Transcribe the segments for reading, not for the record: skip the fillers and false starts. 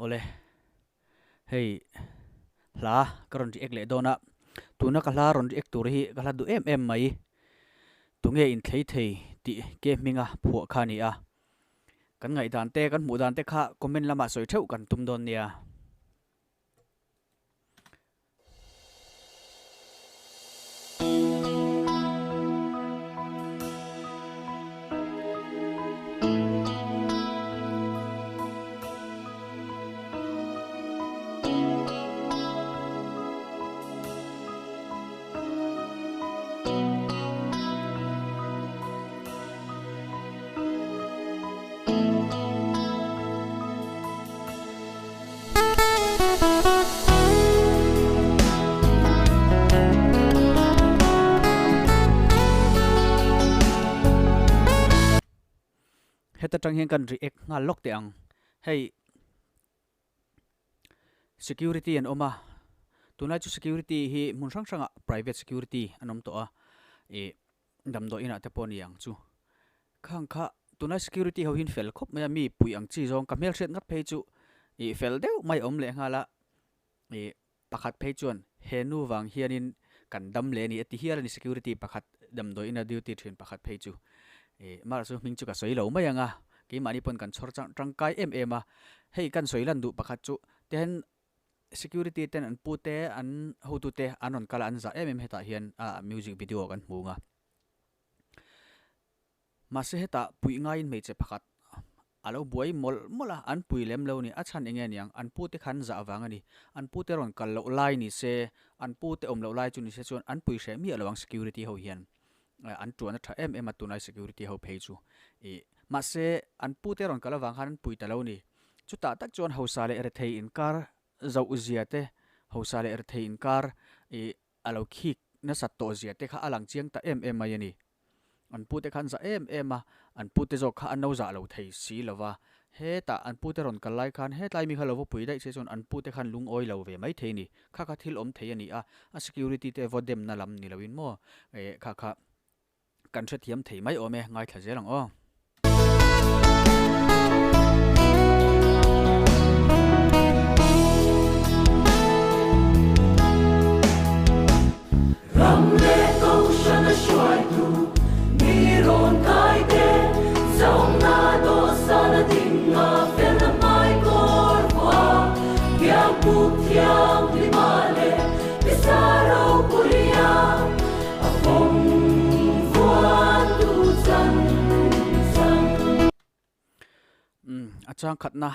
ole hei la karon ri ek le dona tuna ka la ron ri ek tur hi ka la du em mai tunge INTHLEI thei ti K.Hminga phu khani a kan ngai dan te kan mu dan te kha comment lama soi theu kan tum don nia heta tang hian kan ri ek ngal lok te ang hei security an oma tunai chu security hi mun sang sanga private security anom to a e dam do ina te pon yang chu khang kha tunai security ho hin fel khop mai mi pui ang chi jong kamel set ngat phei chu e fel deu mai om le ngala e pakhat phei chuan henu wang hianin kan dam le ni ati hian ni security pakhat dam do ina duty thin pakhat phei chu e mar su ming chu ka soi lo mai anga ki mani pon kan chhor chang kai MMA hei kan soi lan du pakhat chu ten security ten an pute an hotu te anon kala an za heta hian a music video kan hmunga ma se heta pui ngai in mei che pakhat alo buai mola an pui lem lo ni a chan engen yang an pute khan za awanga ni an pute ron kal lo lai ni se an pute om lo lai chu ni se chon an pui she mi alawang security ho hian an tuan tha MMA tunai security ho phei chu e ma se an pute ron kala wang han pui ta lo ni chu ta tak chon ho sale er thei in kar zau uziate ho sale er thei in kar e alo khik na sat to ziate kha alang chiang ta MMA yani an pute khan za an pute zo kha an no za lo thei si lova he ta an pute ron kalai khan he tlai mi khalo pui dai che chon an pute khan lung oi lo ve mai thei ni kha kha thil om thei ani a security te vodem na lam ni lowin mo e kha kan thre thiam thei mai ome ngai thla zelang o ram le ko shana shwai tu mi ron kai te zong na do sana ding a fel na mai kor wa ya pu thiam li ma le pisaro pulia a phong vuan tu chan sang achang khatna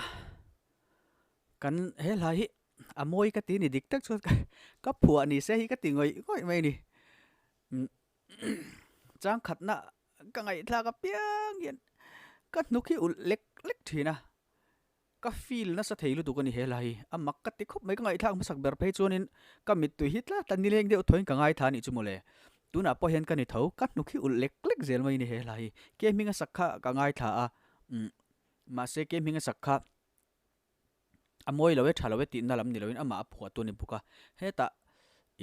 kan he lai hi amoi ka ti ni dik tak chu ka phua ni se hi ka ti ngoi mai ni chang khatna ka ngai thla ka piang yen ka nukhi ul lek thina ka feel na sa theilu tu ka ni he lai amak ka ti khop mai ka ngai thang masak ber phei chunin ka mit tu hitla tan ni leng de thoin ka ngai thani chu mole tuna po hen ka ni thau ka nukhi ul lek zel mai ni he lai K.Hminga sakha ka ngai tha a ma se K.Hminga sakha amoi lowe thalowe ti na lam ni loin ama phua tu ni buka heta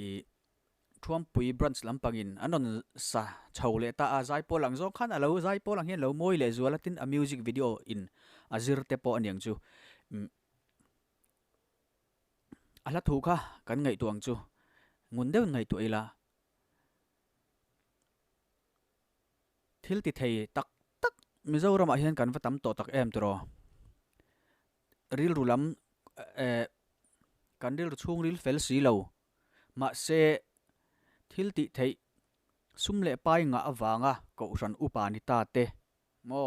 e Thuampui branch lampangin anon sa chhole ta a Zaipawl lang zo khan alo Zaipawl lang hian lo moi le zuala tin a music video in azir te po aniang chu ala thu kha kan ngai tuang chu ngun deu ngai tu ela thil ti thei tak Mizoram a hian kan vatam to tak em tro ril rulam kan ril chung ril fel si lo ma se thil ti thei sumle pai nga awanga ko ran upani ta te mo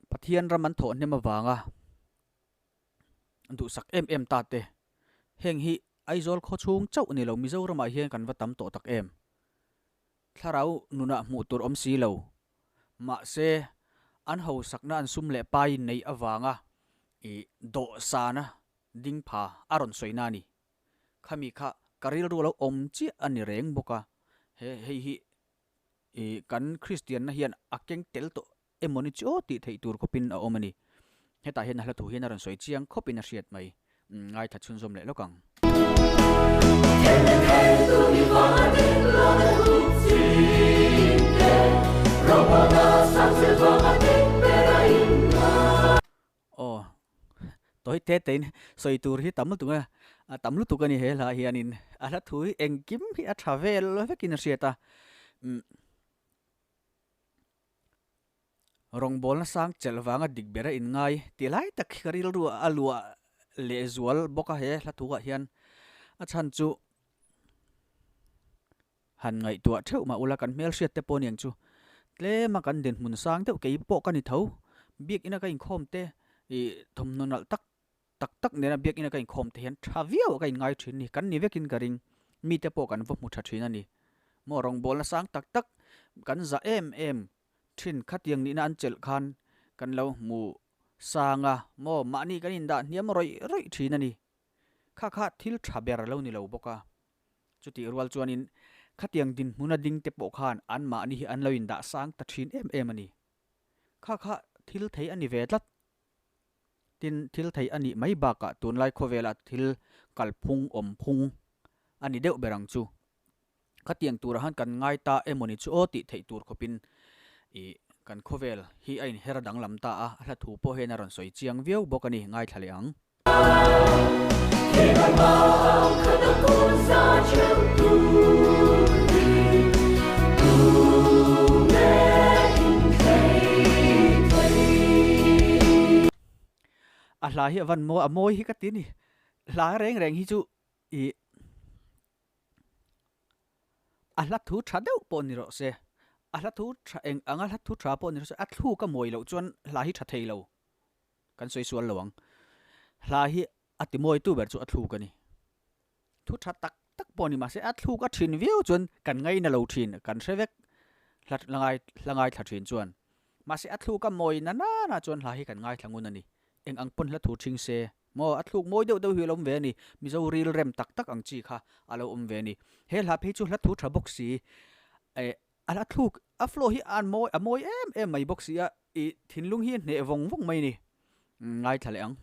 pathian raman tho ne ma wanga andu sak ta te heng hi aizol kho chung chau ni lo Mizoram a hian kan vatam to tak em tharau nuna mu tur om si lo ma se an ho sakna an sumle pai nei awanga e do sana ding pha aron soina ni khami kha karil ru lo om chi ani reng boka he hi e kan Christian na hian akeng tel to emoni cho ti thei tur ko pin a omani heta hian hla thu hian aron soi chiang khopin a hriat mai ngai tha chun zom le lokang Ramana Sanse Vanga Pera Inna oi te tein soi tur hi tamul tunga tamlu tukani he la hianin ala thui engkim hi a travel lo vekin riata rong bol na sang chelwanga digbera in ngai tilai tak kharil ru alua le zual boka he la thuga hian a chan chu han ngai tua theu ma ula kan mel riat te poniang chu tle ma kan den mun sang te ke po kan ni tho biak ina ka in khom te I thom nonal tak tak tak nena biak ina ka in khom te hian thavio ka in ngai thin ni kan ni vekin karing mi te po kan vo mu tha thina ni mo rong bol na sang tak tak kan za em thin khatiang ni na an chel khan kan lo mu sanga mo mani kan in da niam roi thina ni kha thil thaber lo ni lo boka chuti rual chuanin khatiang din muna ding te po khan an ma ni an lo in da sang ta thin em ani kha thil thei ani ve tlat tin thil thei ani mai ba ka tun lai khovela thil kalphung phung ani deuh berang chu khatiang tur han kan ngai ta emoni chu oti thei tur khopin I kan khovel hi ain hera dang lam ta a hla thu po he na ron soi chiang viau bokani ngai thale ang a hla hi van mo a moi hi ka ti ni hla reng hi chu I a hla thu tha deuh po ni ro se a hla thu tha eng anga hla thu tha po ni ro se a thu ka moi lo chuan hla hi tha thei lo kan soi sual lawang hla hi ati moi tu ber chu a thu ka ni thu tha tak po ni ma se a thu ka thin viau chuan kan ngai na lo thin kan revek hlat langai tha thin chuan ma se a thu ka moi na chuan hla hi kan ngai thangun ani eng ang pon hla thu thing se mo a thluk moi deuh hi lom ve ni mi zo ril rem tak ang chi kha alo ve ni he hla phe chu hla thu tha box si ala thluk a flo hi an moi em mai box si a I thinlung hi ne vong mai ni ngai thale ang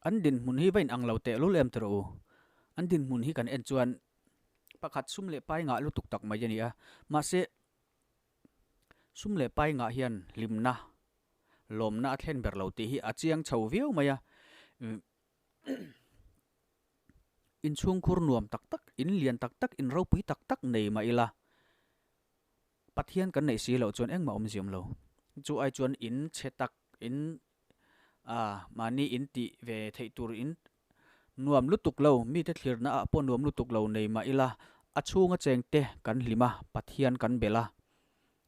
an din mun hi vain ang lo te lu lem tro an din mun hi kan en chuan pakhat sum le pai nga lu tuk tak mai ani a ma se sum le pai nga hian limna lomna thlen ber lo ti hi achiang chho viau maya in chung khur nuam tak in lian tak in ro pui tak nei ma ila pathian kan nei si lo chuan eng ma om ziam lo chu ai chuan in chetak in mani in ti ve thei tur in nuam lutuk lo mi te thlir na po nuam lutuk lo nei ma ila achunga cheng te kan lima pathian kan bela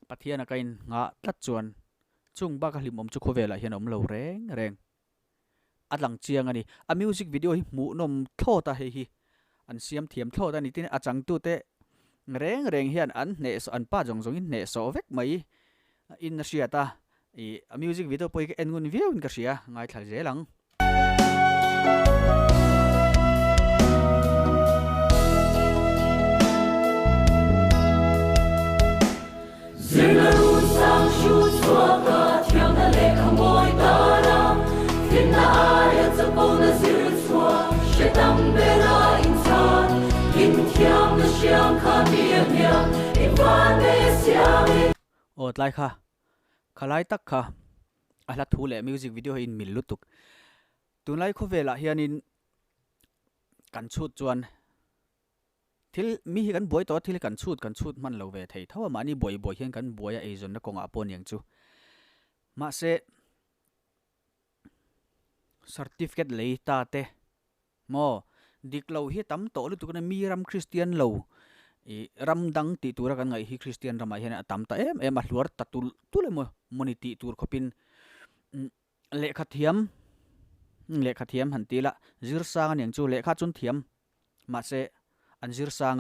pathian a kain nga tlat chuan chung ba ka limom chu khovela hian om lo reng atlang chiang ani a music video hi mu nom thota hi an siam thiam thota ni tin achang tu te reng hian an ne so an pa jong in ne so vek mai in riata a music video poi ke engun view in ka ria ngai thal zelang Zirgaru sang shu chua ka thiang na le khmoi ta ra tin na ya chapo na zir chua shetam bera insan in thiam na siam kha mia in van be siami ot lai kha khalai tak kha ala thu le music video in mil lutuk tunlai khovela hianin kan chut chuan thil mi hi kan boi to thil kan chut man lo ve thei thawa mani boi hian kan boya e zon na konga pon yang chu ma se certificate lei ta te mo diklo hi tam to lu tu kana mi ram christian lo ram dang ti tura kan ngai hi christian rama hian atam ta em a hluar tatul tule mo moniti tur khopin lệ khát thiam hẳn tí là zir sang anh chu lệ khát chun thiam mà sẽ anh zir sang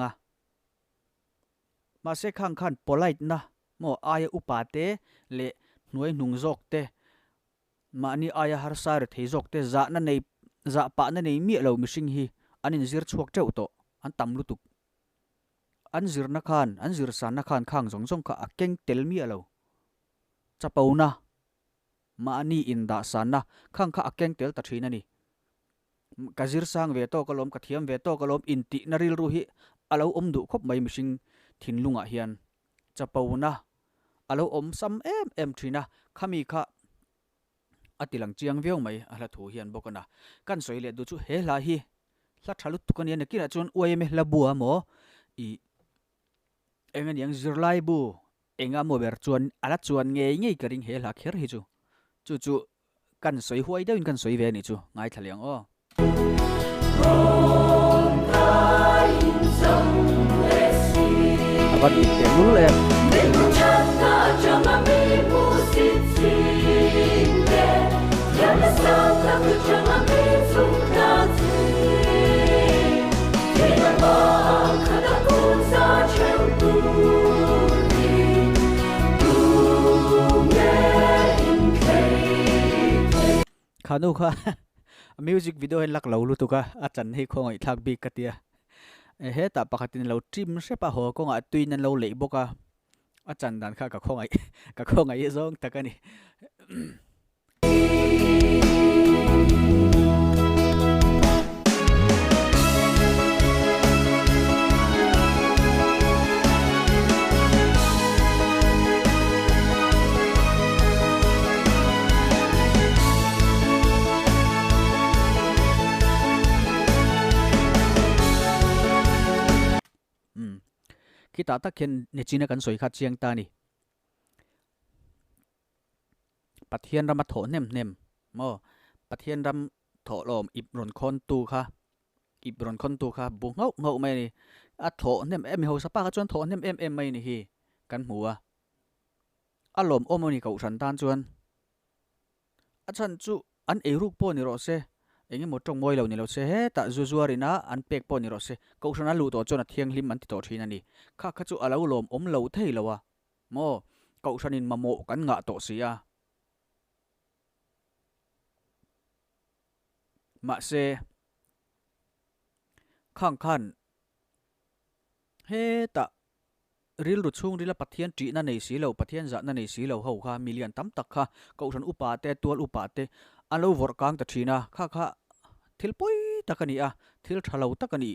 mà sẽ khang khan polite na mo ai upate lệ nuôi nung zok te mà ani ai har sar thei zok te za na nei za pa na nei mi lo mi sing hi anin zir chuak cheu to an tam lu tuk an zir na khan an zir san na khan khang zong zong ka akeng tel mi alo chapo na ma ani in da san na khang kha akeng tel ta thina ni ka zir sang ve to kalom ka thiam ve to kalom in ti na ril ru hi alo om du khop mai mishing thin lunga hian chapo na alo om sam em thina khami kha atilang chiang veong mai ala thu hian bokana kan soi le du chu he la hi la thalut tukan yan kina chon YMA la bua mo i engan yang zirlai bu enga mo ber chuan ala chuan nge karing he la kher hi chu kan soi huai deuin kan soi ve ni chu ngai thaliang o abat te lu le khanu kha music video hen lak lo lu tu ka achan hi khong ai thak bi katia he ta pakhatin lo trim sepa ho ko nga tuin nan lo le boka achan dan kha ka khong ai zong takani kita ta khen ne china kan soi kha chiang ta ni pathian ram tho nem mo pathian ram tho lom ibron khon tu kha bu ngau mai ni a tho nem em ho sapa ka chuan tho nem em mai ni hi kan hua alom omoni ko san tan chuan a chan chu an eruk po ni ro se engi mo tong moi lo ni lo se he ta zuzuarina an pek po ni ro se ko sana lu to chona thiang lim an ti to thina ni kha chu alo lom om lo thei lowa mo ko sanin mamo kan nga to sia ma se khang khan he ta ril ru chung rila pathian tri na nei si lo pathian za na nei si lo ho kha million tam tak kha ko san upa te tual upa te alo vor kang ta thina kha thil poi takani a thil thalo takani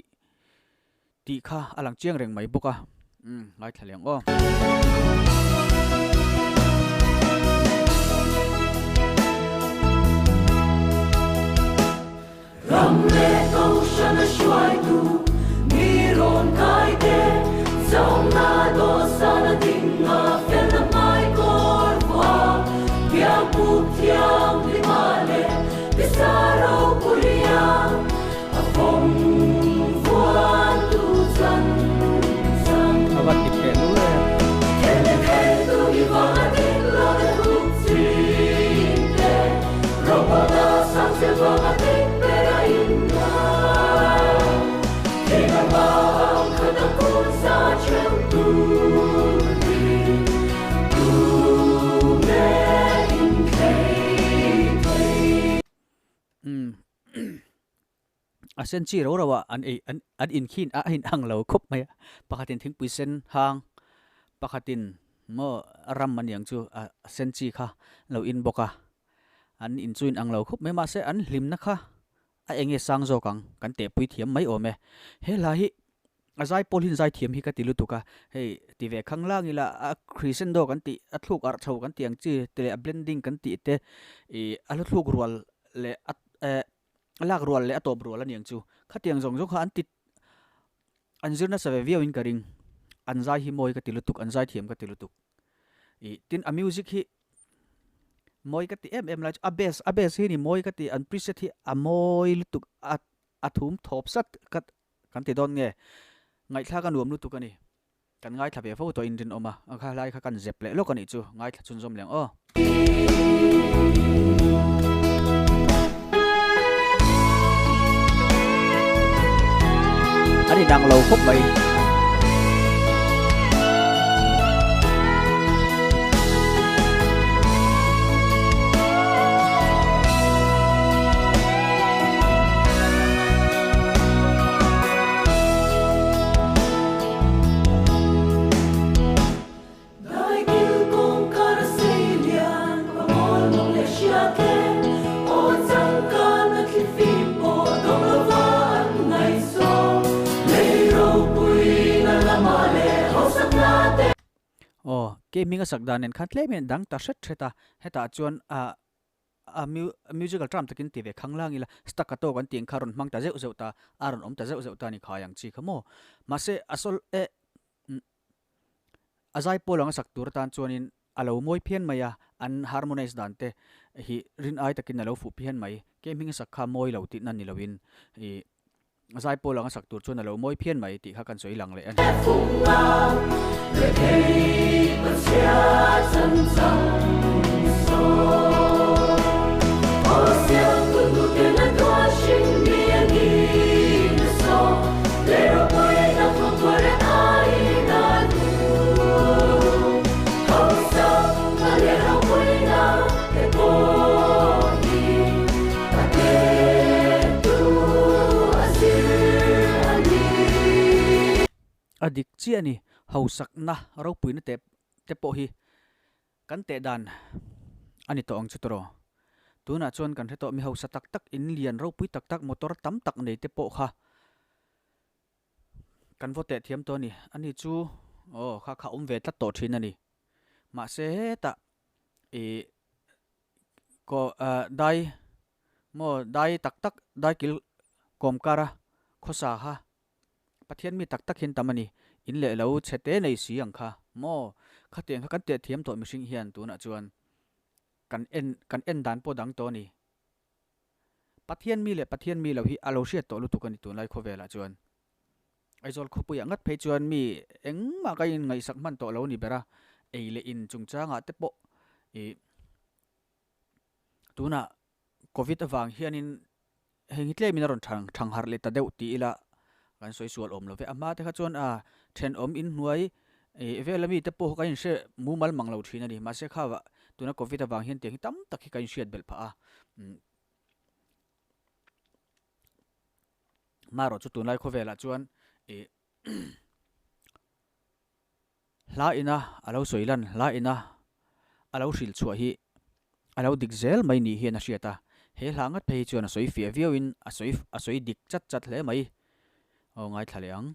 ti kha alang chiang reng mai boka ngai thleng o ram le câu shana shuai tu mi ron kai te song na do sana ding na fel na mai kor wa ya pu thiam li ma le bisaro kuria a phong vuan tu zan abat ti ke lu le ke tu mi va ding lo de hu si te ro ba na sang se va ding pera in na ke na ba ka da ku sa chen tu asen chi ro rawa an in khin a hin ang lo khop mai pakhatin thing puisen hang pakhatin mo ram man yang chu asen chi kha lo in boka an in chuin ang lo khop mai ma se an hlim na kha a enge sang zo kang kan te pui thiam mai ome he la hi azai polin zai thiam hi ka tilu tuka hey ti ve khang lang ila a christian do kan ti a thluk ar chho kan tiang chi te blending kan ti te e a thluk rual le lak rual le atop rual aniang chu khatiang jong kha an tit an zirna save viau in karing an zai hi moi ka tilutuk an zai thiam ka tilutuk i tin a music hi moi ka ti em la abes hi ni moi ka ti an preset hi a moi lutuk a thum thop sat kat kan ti don nge ngai thla kan nuam lu tu kani kan ngai thabe fo to indin oma kha lai kha kan zep le lo kani chu ngai thla chun zom leng o ani dang lo khop mai K.Hminga sakdan en khan tlei men dang ta hret hreta heta chuan a musical drum takin ti ve khanglang ila staccato kan ting kharon hmang ta zeu zeu ta aron om ta zeu zeu ta ni khayang chi khamo mase asol Zaipawl ang saktur tan chuanin alo moi phian maya an harmonize dan te hi rin ai takin alo fu phian mai K.Hminga sakha moi lo ti nan ni lovin hi Zaipawl ang saktur chuan alo moi phian mai ti kha kan soi lang le an adik chi ani hausak na ro puina te po hi kan te dan ani to ang chutro tuna chon kan heto mi hausa tak tak in lian ro pui tak tak motor tam tak nei te po kha kan vote thiam to ni ani chu kha kha ve tla to thin ani ma se ta ko dai tak tak dai kil kom kara khosa ha pathian mi tak tak hin tamani in le lo chete nei si ang kha mo khateng kan te thiam to mi sing hian tu na chuan kan en dan po dang to ni pathian mi lo hi alo hriat to lu tu kan tu lai kho vela chuan aizol khopu ya ngat phei chuan mi engma ka in ngai sak man to lo ni bera eile in chungchanga te po tuna covid awang hianin hengi tle min ron thang har le ta deuh ti ila kan soi sual om lo ve ama te kha chuan then om in hnuai velami te po ka in she mu mal mang lo thina ni ma se khawa tuna covid awang hian te hi tam tak hi kan shiat bel pha maro chu tun lai kho vela chuan la ina alo soilan la ina alo hril chua hi alo dikzel mai ni hian a hriata he hlangat phei chuan a soi fia viewin a soi dik chat chat hle mai ngai thaleang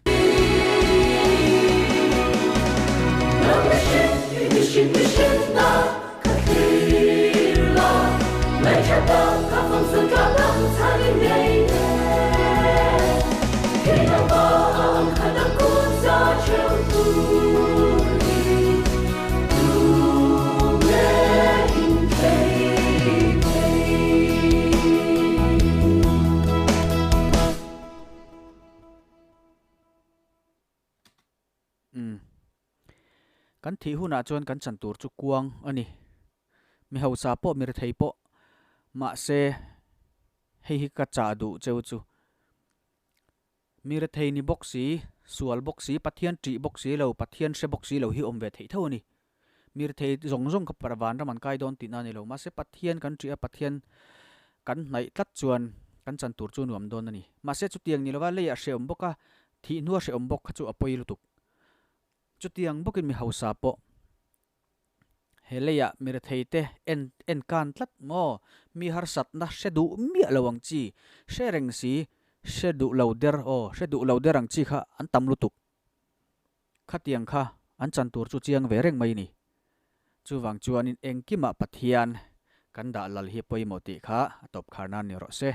kan thi huna chuan kan chantur chu kuang ani mi hausa po mir thei po ma se hei ka cha du cheu chu mir thei ni boxi sual boxi pathian tri boxi lo pathian se boxi lo hi om ve thei thoni mir thei zong zong ka parwan raman kai don ti na ni lo ma se pathian kan tri a pathian kan nai tlat chuan kan chantur chu nuam don ani ma se chu tiang ni lo wa le ya sheom boka thi nuwa sheom bok kha chu apoi lutuk chutiang bokin mi hausa po heleya mir theite en kan tlat mo mi har sat na shedu mi alawang chi shereng si shedu lauder ang chi kha an tam lutuk khatiang kha an chantur chu chiang vereng mai ni chuwang chuanin engkima pathian kan da lal hi poimoti kha top kharna ni ro se